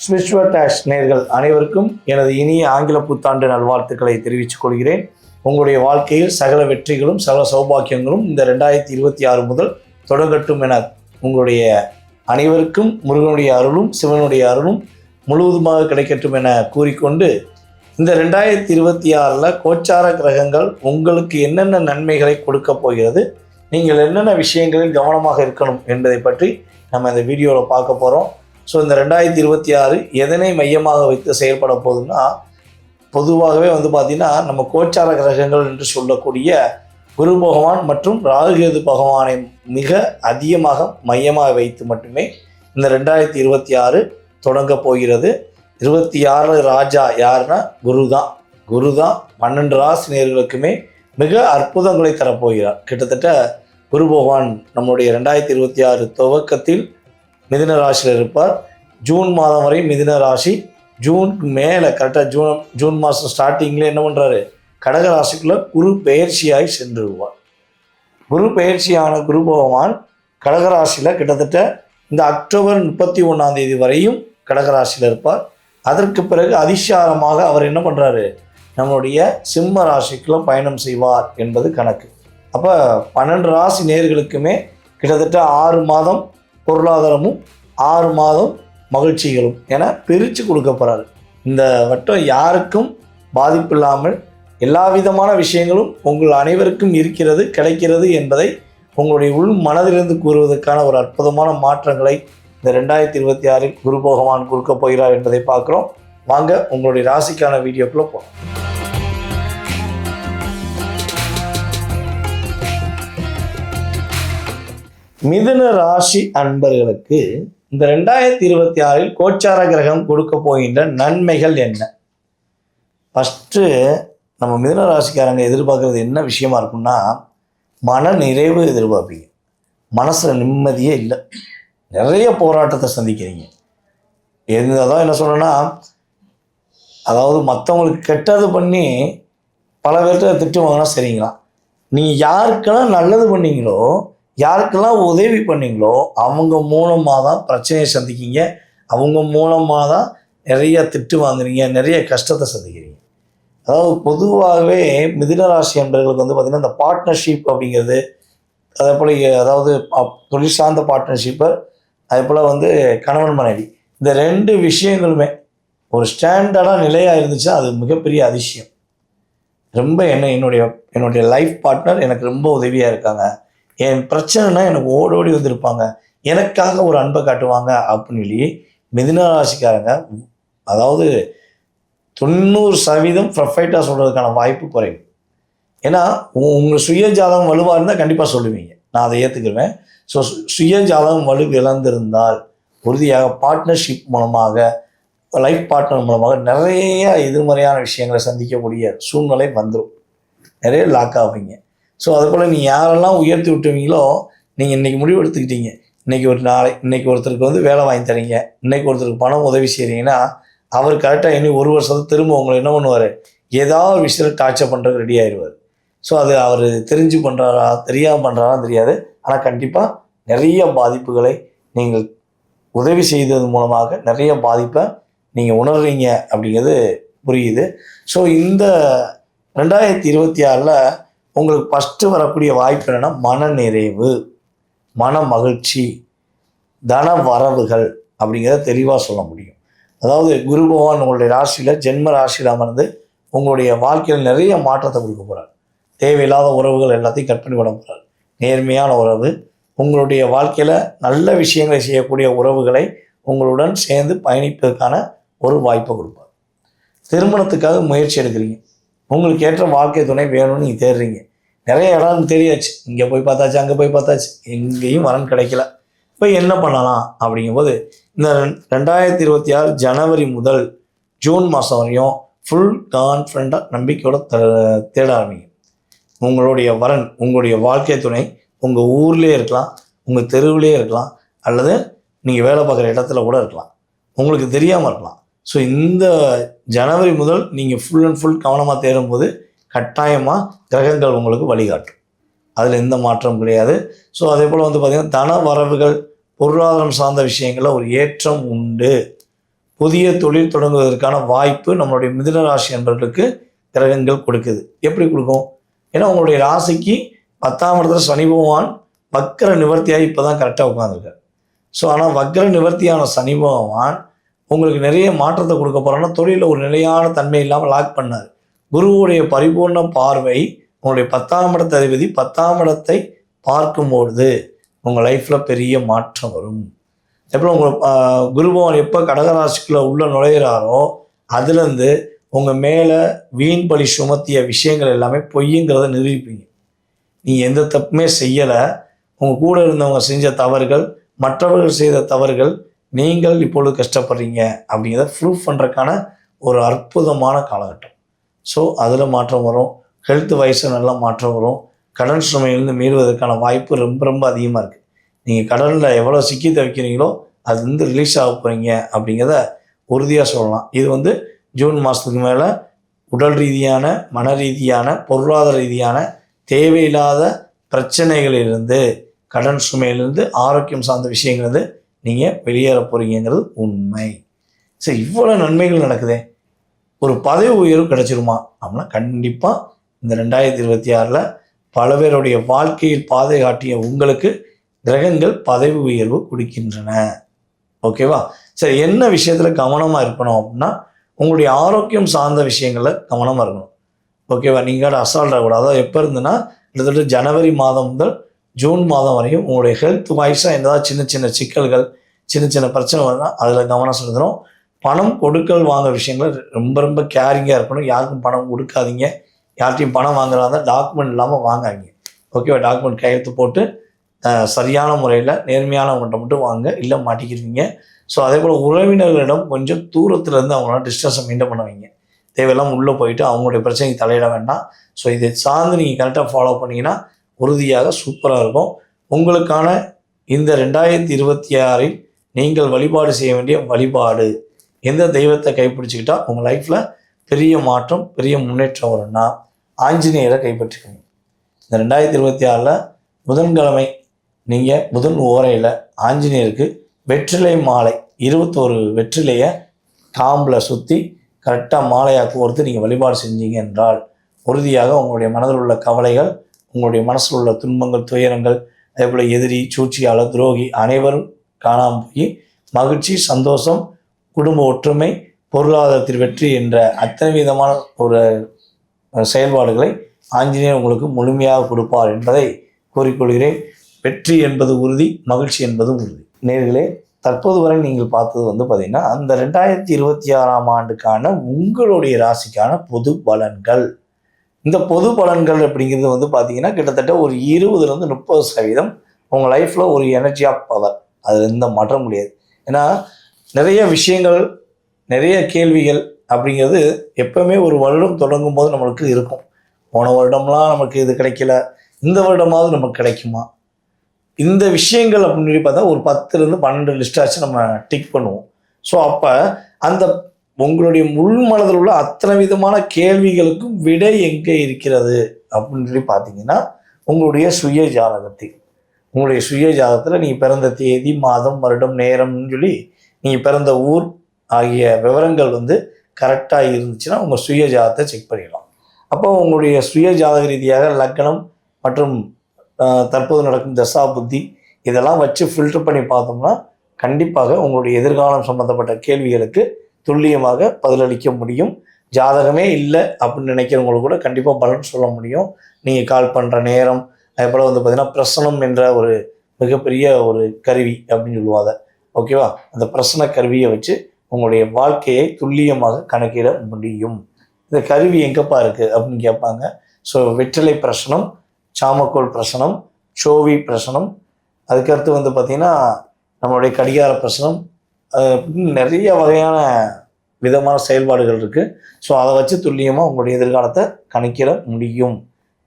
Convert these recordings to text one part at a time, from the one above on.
Spiritual dash நேயர்கள் அனைவருக்கும் எனது இனிய ஆங்கில புத்தாண்டு நல்வாழ்த்துக்களை தெரிவித்துக் கொள்கிறேன். உங்களுடைய வாழ்க்கையில் சகல வெற்றிகளும் சகல சௌபாக்கியங்களும் இந்த 2026 முதல் தொடங்கட்டும் என உங்களுடைய அனைவருக்கும் முருகனுடைய அருளும் சிவனுடைய அருளும் முழுவதுமாக கிடைக்கட்டும் என கூறிக்கொண்டு, இந்த 2026 கோச்சார கிரகங்கள் உங்களுக்கு என்னென்ன நன்மைகளை கொடுக்க போகிறது, நீங்கள் என்னென்ன விஷயங்களில் கவனமாக இருக்கணும் என்பதை பற்றி நம்ம இந்த வீடியோவில் பார்க்க போகிறோம். ஸோ இந்த 2026 எதனை மையமாக வைத்து செயல்பட போகுதுன்னா, பொதுவாகவே பார்த்திங்கன்னா நம்ம கோச்சார கிரகங்கள் என்று சொல்லக்கூடிய குரு பகவான் மற்றும் ராகுகேது பகவானை மிக அதிகமாக மையமாக வைத்து மட்டுமே இந்த 2026 தொடங்க போகிறது. 26 ராஜா யாருன்னா குரு தான். 12 ராசி நேயர்களுக்குமே மிக அற்புதங்களை தரப்போகிறார். கிட்டத்தட்ட குரு பகவான் நம்முடைய 2026 துவக்கத்தில் மிதுன ராசியில் இருப்பார். ஜூன் மாதம் வரை மிதுன ராசி, ஜூன் மேலே கரெக்டாக ஜூன் மாதம் ஸ்டார்டிங்கில் என்ன பண்ணுறாரு, கடக ராசிக்குள்ளே குரு பெயர்ச்சியாகி சென்றுடுவார். குரு பெயர்ச்சியான குரு பகவான் கடகராசியில் கிட்டத்தட்ட இந்த அக்டோபர் 31 வரையும் கடகராசியில் இருப்பார். அதற்கு பிறகு அதிசாரமாக அவர் என்ன பண்ணுறாரு, நம்மளுடைய சிம்ம ராசிக்குள்ளே பயணம் செய்வார் என்பது கணக்கு. அப்போ 12 ராசி நேயர்களுக்குமே கிட்டத்தட்ட 6 மாதம் பொருளாதாரமும் 6 மாதம் மகிழ்ச்சிகளும் என பிரித்து கொடுக்க போகிறாரு. இந்த வட்டம் யாருக்கும் பாதிப்பு இல்லாமல் எல்லா விதமான விஷயங்களும் உங்கள் அனைவருக்கும் இருக்கிறது, கிடைக்கிறது என்பதை உங்களுடைய உள் மனதிலிருந்து கூறுவதற்கான ஒரு அற்புதமான மாற்றங்களை இந்த 2026 குரு பகவான் கொடுக்க போகிறார் என்பதை பார்க்குறோம். வாங்க உங்களுடைய ராசிக்கான வீடியோக்குள்ளே போகலாம். மிதுன ராசி அன்பர்களுக்கு இந்த 2026 கோச்சார கிரகம் கொடுக்க போகின்ற நன்மைகள் என்ன? ஃபஸ்ட்டு நம்ம மிதுன ராசிக்காரங்க எதிர்பார்க்குறது என்ன விஷயமா இருக்குன்னா, மன நிறைவு எதிர்பார்ப்பீங்க. மனசில் நிம்மதியே இல்லை, நிறைய போராட்டத்தை சந்திக்கிறீங்க. அதான் என்ன சொல்கிறேன்னா, அதாவது மற்றவங்களுக்கு கெட்டது பண்ணி பல பேர்கிட்ட திட்டு வாங்கினா சரிங்களா, நீங்கள் யாருக்கெல்லாம் நல்லது பண்ணீங்களோ, யாருக்கெல்லாம் உதவி பண்ணீங்களோ அவங்க மூலமாக தான் பிரச்சனையை சந்திக்கிங்க. அவங்க மூலமாக தான் நிறைய திட்டு வாங்குறீங்க, நிறைய கஷ்டத்தை சந்திக்கிறீங்க. அதாவது பொதுவாகவே மிதுன ராசி என்பவர்களுக்கு பார்த்திங்கன்னா இந்த பார்ட்னர்ஷிப் அப்படிங்கிறது, அதே போல் அதாவது தொழில் சார்ந்த பார்ட்னர்ஷிப்பு, அதே போல் கணவன் மனைவி, இந்த 2 விஷயங்களுமே ஒரு ஸ்டாண்டர்டாக நிலையாக இருந்துச்சுன்னா அது மிகப்பெரிய அதிசயம். ரொம்ப என்னுடைய லைஃப் பார்ட்னர் எனக்கு ரொம்ப உதவியாக இருக்காங்க, என் பிரச்சனைனா எனக்கு ஓடோடி வந்திருப்பாங்க, எனக்காக ஒரு அன்பை காட்டுவாங்க அப்படின்னு சொல்லி மிதுன ராசிக்காரங்க அதாவது 90% ப்ரொஃபைட்டாக சொல்கிறதுக்கான வாய்ப்பு குறைவு. ஏன்னா உங்கள் சுய ஜாதகம் வலுவாக இருந்தால் கண்டிப்பாக சொல்லுவீங்க, நான் அதை ஏற்றுக்குவேன். ஸோ சுய ஜாதகம் வலு இழந்திருந்தால் உறுதியாக பார்ட்னர்ஷிப் மூலமாக, லைஃப் பார்ட்னர் மூலமாக நிறைய எதிர்மறையான விஷயங்களை சந்திக்கக்கூடிய சூழ்நிலை வந்துடும், நிறைய லாக் ஆவீங்க. ஸோ அதுபோல் நீங்கள் யாரெல்லாம் உயர்த்தி விட்டுவீங்களோ, நீங்கள் இன்றைக்கி முடிவு எடுத்துக்கிட்டீங்க, இன்றைக்கி ஒருத்தருக்கு வேலை வாங்கி தரீங்க, இன்றைக்கி ஒருத்தருக்கு பணம் உதவி செய்கிறீங்கன்னா, அவர் கரெக்டாக இனி 1 வருஷத்துக்கு திரும்ப உங்களை என்ன பண்ணுவார், ஏதாவது ஒரு விஷயத்தில் டார்ச்சர் பண்ணுறதுக்கு ரெடி ஆகிடுவார். ஸோ அது அவர் தெரிஞ்சு பண்ணுறாரா தெரியாமல் பண்ணுறாரா தெரியாது, ஆனால் கண்டிப்பாக நிறைய பாதிப்புகளை நீங்கள் உதவி செய்தது மூலமாக நிறைய பாதிப்பை நீங்கள் உணர்றீங்க அப்படிங்கிறது புரியுது. ஸோ இந்த 2026 உங்களுக்கு ஃபஸ்ட்டு வரக்கூடிய வாய்ப்பு என்னென்னா மன நிறைவு, மன மகிழ்ச்சி, தன வரவுகள் அப்படிங்கிறத தெளிவாக சொல்ல முடியும். அதாவது குரு பகவான் உங்களுடைய ராசியில் ஜென்ம ராசியில் அமர்ந்து உங்களுடைய வாழ்க்கையில் நிறைய மாற்றத்தை கொடுக்க போகிறார். தேவையில்லாத உறவுகள் எல்லாத்தையும் கட் பண்ணி விட போகிறார். நேர்மையான உறவு, உங்களுடைய வாழ்க்கையில் நல்ல விஷயங்களை செய்யக்கூடிய உறவுகளை உங்களுடன் சேர்ந்து பயணிப்பதற்கான ஒரு வாய்ப்பை கொடுப்பார். திருமணத்துக்காக முயற்சி எடுக்கிறீங்க, உங்களுக்கு ஏற்ற வாழ்க்கை துணை வேணும்னு நீங்கள் தேடுறீங்க, நிறைய இடம் தெரியாச்சு, இங்கே போய் பார்த்தாச்சு அங்கே போய் பார்த்தாச்சு, எங்கேயும் வரன் கிடைக்கல. இப்போ என்ன பண்ணலாம் அப்படிங்கும்போது இந்த 2026 ஜனவரி முதல் ஜூன் மாதம் வரையும் ஃபுல் கான்ஃபிடண்ட்டாக நம்பிக்கையோட தேட ஆரம்பிங்க. உங்களுடைய வரன், உங்களுடைய வாழ்க்கை துணை உங்கள் ஊர்லேயே இருக்கலாம், உங்கள் தெருவிலே இருக்கலாம், அல்லது நீங்கள் வேலை பார்க்குற இடத்துல கூட இருக்கலாம், உங்களுக்கு தெரியாமல் இருக்கலாம். ஸோ இந்த ஜனவரி முதல் நீங்கள் ஃபுல் அண்ட் ஃபுல் கவனமாக தேடும்போது கட்டாயமாக கிரகங்கள் உங்களுக்கு வழிகாட்டும், அதில் எந்த மாற்றம் கிடையாது. ஸோ அதே போல் பார்த்திங்கன்னா தன வரவுகள், பொருளாதாரம் சார்ந்த விஷயங்களில் ஒரு ஏற்றம் உண்டு. புதிய தொழில் தொடங்குவதற்கான வாய்ப்பு நம்மளுடைய மிதுன ராசி என்பவர்களுக்கு கிரகங்கள் கொடுக்குது. எப்படி கொடுக்கும்? ஏன்னா உங்களுடைய ராசிக்கு 10ஆம் இடத்துல சனி பகவான் வக்கர நிவர்த்தியாகி இப்போ தான் கரெக்டாக உட்காந்துருக்கார். ஸோ ஆனால் வக்கர நிவர்த்தியான சனி பகவான் உங்களுக்கு நிறைய மாற்றத்தை கொடுக்க போகிறோன்னா தொழிலில் ஒரு நிலையான தன்மை இல்லாமல் லாக் பண்ணார். குருவுடைய பரிபூர்ண பார்வை உங்களுடைய 10ஆம் இடத்த அதிபதி 10ஆம் இடத்தை பார்க்கும்பொழுது உங்கள் லைஃப்பில் பெரிய மாற்றம் வரும். எப்போ உங்கள் குரு பகவான் எப்போ கடகராசிக்குள்ளே உள்ள நுழையிறாரோ அதுலேருந்து உங்கள் மேலே வீண் பழி சுமத்திய விஷயங்கள் எல்லாமே பொய்யுங்கிறத நிரூபிப்பீங்க. நீங்கள் எந்த தப்புமே செய்யலை, உங்கள் கூட இருந்தவங்க செஞ்ச தவறுகள், மற்றவர்கள் செய்த தவறுகள், நீங்கள் இப்பொழுது கஷ்டப்படுறீங்க அப்படிங்கிறத ப்ரூஃப் பண்ணுறதுக்கான ஒரு அற்புதமான காலகட்டம். ஸோ அதில் மாற்றம் வரும். ஹெல்த் வைஸில் நல்லா மாற்றம் வரும். கடன் சுமையிலிருந்து மீறுவதற்கான வாய்ப்பு ரொம்ப ரொம்ப அதிகமாக இருக்குது. நீங்கள் கடனில் எவ்வளோ சிக்கி தவிக்கிறீங்களோ அது ரிலீஸ் ஆக போகிறீங்க அப்படிங்கிறத உறுதியாக சொல்லலாம். இது ஜூன் மாதத்துக்கு மேலே உடல் ரீதியான, மன ரீதியான, பொருளாதார ரீதியான தேவையில்லாத பிரச்சனைகளிலிருந்து, கடன் சுமையிலிருந்து, ஆரோக்கியம் சார்ந்த விஷயங்கள் நீங்கள் வெளியேற போகிறீங்கிறது உண்மை. சரி, இவ்வளோ நன்மைகள் நடக்குதே, ஒரு பதவி உயர்வு கிடைச்சிருமா அப்படின்னா கண்டிப்பாக இந்த 2026 பல பேருடைய வாழ்க்கையில் பாதை காட்டிய உங்களுக்கு கிரகங்கள் பதவி உயர்வு கொடுக்கின்றன. ஓகேவா? சரி, என்ன விஷயத்தில் கவனமாக இருக்கணும் அப்படின்னா உங்களுடைய ஆரோக்கியம் சார்ந்த விஷயங்களில் கவனமாக இருக்கணும். ஓகேவா? நீங்கள் அசால்ட் ஆகக்கூடாது. அதாவது எப்போ இருந்துன்னா கிட்டத்தட்ட ஜனவரி மாதம் முதல் ஜூன் மாதம் வரையும் உங்களுடைய ஹெல்த் வாய்ஸாக ஏதாவது சின்ன சின்ன சிக்கல்கள், சின்ன சின்ன பிரச்சனை வருதுன்னா அதில் கவனம் செலுத்தணும். பணம் கொடுக்கல் வாங்க விஷயங்கள் ரொம்ப ரொம்ப கேரிங்காக இருக்கணும். யாருக்கும் பணம் கொடுக்காதீங்க. யார்கிட்டையும் பணம் வாங்குறாங்க டாக்குமெண்ட் இல்லாமல் வாங்காதீங்க. ஓகேவா? டாக்குமெண்ட் கையெழுத்து போட்டு சரியான முறையில் நேர்மையானவங்கள்ட்ட மட்டும் வாங்க, இல்லை மாட்டிக்கிடுவீங்க. ஸோ அதே போல் உறவினர்களிடம் கொஞ்சம் தூரத்துலேருந்து அவங்களால டிஸ்டன்ஸை மெயின்டைன் பண்ண வைங்க. தேவையெல்லாம் உள்ளே போயிட்டு அவங்களுடைய பிரச்சனைக்கு தலையிட வேண்டாம். ஸோ இதை சார்ந்து நீங்கள் கரெக்டாக ஃபாலோ பண்ணிங்கன்னா உறுதியாக சூப்பராக இருக்கும். உங்களுக்கான இந்த 2026 நீங்கள் வழிபாடு செய்ய வேண்டிய வழிபாடு, எந்த தெய்வத்தை கைப்பிடிச்சிக்கிட்டா உங்கள் லைஃப்பில் பெரிய மாற்றம், பெரிய முன்னேற்றம் வரும்னா ஆஞ்சநேயரை கைப்பற்றிக்கணும். இந்த 2026 புதன்கிழமை நீங்கள் புதன் ஓரையில் ஆஞ்சநேயருக்கு வெற்றிலை மாலை 21 வெற்றிலையை காம்பில் சுற்றி கரெக்டாக மாலையாக கோர்த்து நீங்கள் வழிபாடு செஞ்சீங்க என்றால் உறுதியாக உங்களுடைய மனதில் உள்ள கவலைகள், உங்களுடைய மனசில் உள்ள துன்பங்கள், துயரங்கள், அதே போல் எதிரி, சூழ்ச்சியாளர், துரோகி அனைவரும் காணாமல் போய் மகிழ்ச்சி, சந்தோஷம், குடும்ப ஒற்றுமை, பொருளாதாரத்தில் வெற்றி என்ற அத்தனை விதமான ஒரு செயல்பாடுகளை ஆஞ்சநேயர் உங்களுக்கு முழுமையாக கொடுப்பார் என்பதை கூறிக்கொள்கிறேன். வெற்றி என்பது உறுதி, மகிழ்ச்சி என்பதும் உறுதி. நேர்களே, தற்போது வரை நீங்கள் பார்த்தது பார்த்தீங்கன்னா அந்த 2026 ஆண்டுக்கான உங்களுடைய ராசிக்கான பொது பலன்கள். இந்த பொது பலன்கள் அப்படிங்கிறது பார்த்தீங்கன்னா கிட்டத்தட்ட ஒரு 20-30% உங்கள் லைஃப்பில் ஒரு எனர்ஜி ஆஃப் பவர். அதில் எந்த மாற்றம் முடியாது. ஏன்னா நிறைய விஷயங்கள், நிறைய கேள்விகள் அப்படிங்கிறது எப்பவுமே ஒரு வருடம் தொடங்கும் போது நம்மளுக்கு இருக்கும். போன வருடம்லாம் நமக்கு இது கிடைக்கல, இந்த வருடமாவது நமக்கு கிடைக்குமா, இந்த விஷயங்கள் அப்படின்னு பார்த்தா ஒரு 10-12 லிஸ்டாச்சும் நம்ம டிக் பண்ணுவோம். ஸோ அப்போ அந்த உங்களுடைய முழு மனதில் உள்ள அத்தனை விதமான கேள்விகளுக்கும் விடை எங்கே இருக்கிறது அப்படின்னு பார்த்தீங்கன்னா உங்களுடைய சுய ஜாதகத்தில். உங்களுடைய சுய ஜாதகத்தில் நீங்கள் பிறந்த தேதி, மாதம், வருடம், நேரம்னு சொல்லி நீங்கள் பிறந்த ஊர் ஆகிய விவரங்கள் கரெக்டாக இருந்துச்சுன்னா உங்கள் சுய ஜாதகத்தை செக் பண்ணிடலாம். அப்போ உங்களுடைய சுய ஜாதக ரீதியாக லக்னம் மற்றும் தற்போது நடக்கும் தசா புத்தி இதெல்லாம் வச்சு ஃபில்டர் பண்ணி பார்த்தோம்னா கண்டிப்பாக உங்களுடைய எதிர்காலம் சம்பந்தப்பட்ட கேள்விகளுக்கு துல்லியமாக பதிலளிக்க முடியும். ஜாதகமே இல்லை அப்படின்னு நினைக்கிறவங்களுக்கு கூட கண்டிப்பாக பலன் சொல்ல முடியும். நீங்கள் கால் பண்ணுற நேரம், அதுபோல் பார்த்தீங்கன்னா பிரசனம் என்ற ஒரு மிகப்பெரிய ஒரு கருவி அப்படின்னு சொல்லுவாங்க. ஓகேவா? அந்த பிரசன கருவியை வச்சு உங்களுடைய வாழ்க்கையை துல்லியமாக கணக்கிட முடியும். இந்த கருவி எங்கப்பா இருக்குது அப்படின்னு கேட்பாங்க. ஸோ வெற்றிலை பிரசனம், சாமக்கோள் பிரசனம், சோவி பிரசனம், அதுக்கடுத்து பார்த்திங்கன்னா நம்மளுடைய கடிகார பிரசனம், நிறைய வகையான விதமான செயல்பாடுகள் இருக்குது. ஸோ அதை வச்சு துல்லியமாக உங்களுடைய எதிர்காலத்தை கணக்கிட முடியும்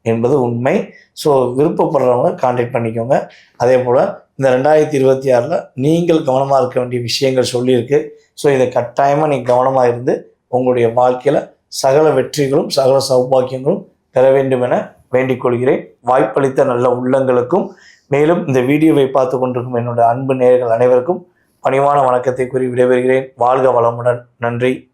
என்பது உண்மை. ஸோ விருப்பப்படுறவங்க கான்டாக்ட் பண்ணிக்கோங்க. அதே போல் இந்த 2026 நீங்கள் கவனமாக இருக்க வேண்டிய விஷயங்கள் சொல்லியிருக்கு. ஸோ இதை கட்டாயமாக நீங்கள் கவனமாக இருந்து உங்களுடைய வாழ்க்கையில் சகல வெற்றிகளும் சகல சௌபாக்கியங்களும் பெற வேண்டும் என வேண்டிக் கொள்கிறேன். வாய்ப்பளித்த நல்ல உள்ளங்களுக்கும் மேலும் இந்த வீடியோவை பார்த்து கொண்டிருக்கும் என்னுடைய அன்பு நேயர்கள் அனைவருக்கும் பணிவான வணக்கத்தை கூறி விடைபெறுகிறேன். வாழ்க வளமுடன். நன்றி.